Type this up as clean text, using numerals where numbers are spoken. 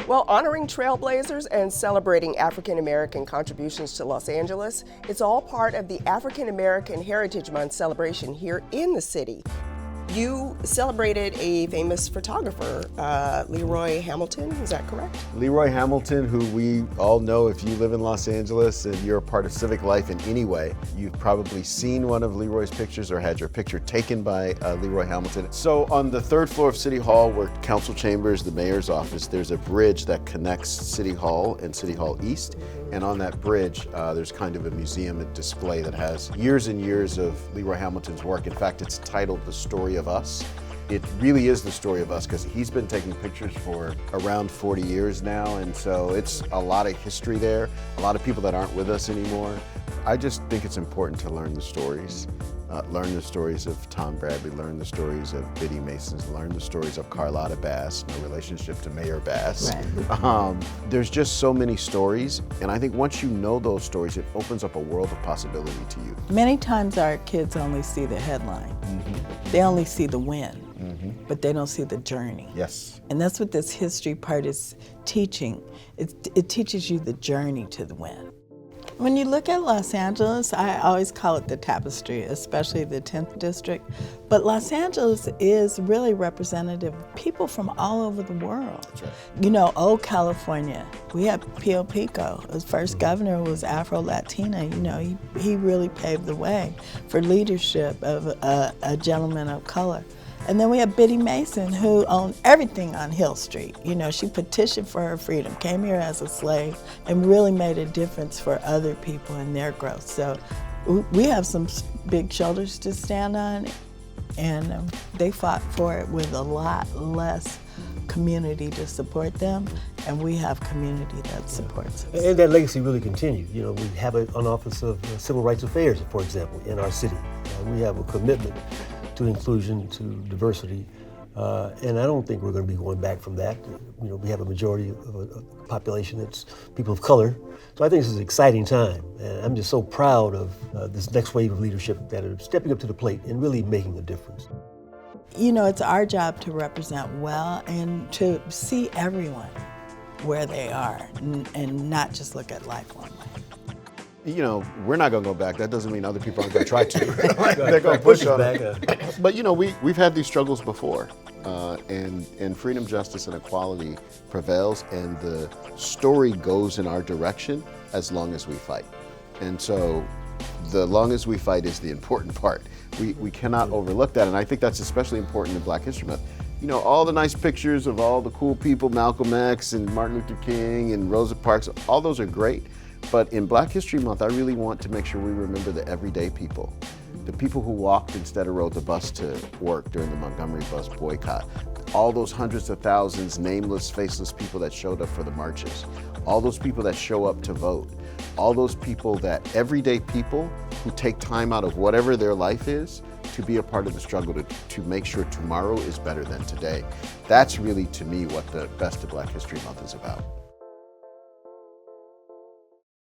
Well, honoring trailblazers and celebrating African American contributions to Los Angeles, it's all part of the African American Heritage Month celebration here in the city. You celebrated a famous photographer, Leroy Hamilton, is that correct? Leroy Hamilton, who we all know if you live in Los Angeles and you're a part of civic life in any way, you've probably seen one of Leroy's pictures or had your picture taken by Leroy Hamilton. So on the third floor of City Hall, where council chambers, the mayor's office, there's a bridge that connects City Hall and City Hall East. And on that bridge, there's kind of a museum and display that has years and years of Leroy Hamilton's work. In fact, it's titled The Story of Us. It really is the story of us because he's been taking pictures for around 40 years now, and so it's a lot of history there, a lot of people that aren't with us anymore. I just think it's important to learn the stories. Learn the stories of Tom Bradley, learn the stories of Biddy Masons, learn the stories of Carlotta Bass, no relationship to Mayor Bass. Right. There's just so many stories, and I think once you know those stories, it opens up a world of possibility to you. Many times our kids only see the headline. Mm-hmm. They only see the win, mm-hmm. but they don't see the journey. Yes. And that's what this history part is teaching. It teaches you the journey to the win. When you look at Los Angeles, I always call it the tapestry, especially the 10th district. But Los Angeles is really representative of people from all over the world. That's right. You know, old California, we had Pio Pico. His first governor was Afro-Latina. You know, he really paved the way for leadership of a gentleman of color. And then we have Biddy Mason, who owned everything on Hill Street. You know, she petitioned for her freedom, came here as a slave, and really made a difference for other people in their growth. So we have some big shoulders to stand on, and they fought for it with a lot less community to support them, and we have community that supports us. And that legacy really continues. You know, we have an office of civil rights affairs, for example, in our city. We have a commitment to inclusion, to diversity, and I don't think we're going to be going back from that. You know, we have a majority of a population that's people of color, so I think this is an exciting time, and I'm just so proud of this next wave of leadership that are stepping up to the plate and really making a difference. You know, it's our job to represent well and to see everyone where they are and not just look at life one way. You know, we're not going to go back. That doesn't mean other people aren't going to try to. They're going to push on it. But you know, we've had these struggles before, and freedom, justice, and equality prevails, and the story goes in our direction as long as we fight. And so, the long as we fight is the important part. We cannot overlook that, and I think that's especially important in Black History Month. You know, all the nice pictures of all the cool people, Malcolm X and Martin Luther King and Rosa Parks, all those are great. But in Black History Month, I really want to make sure we remember the everyday people. The people who walked instead of rode the bus to work during the Montgomery bus boycott. All those hundreds of thousands, nameless, faceless people that showed up for the marches. All those people that show up to vote. All those people everyday people who take time out of whatever their life is to be a part of the struggle to make sure tomorrow is better than today. That's really, to me, what the best of Black History Month is about.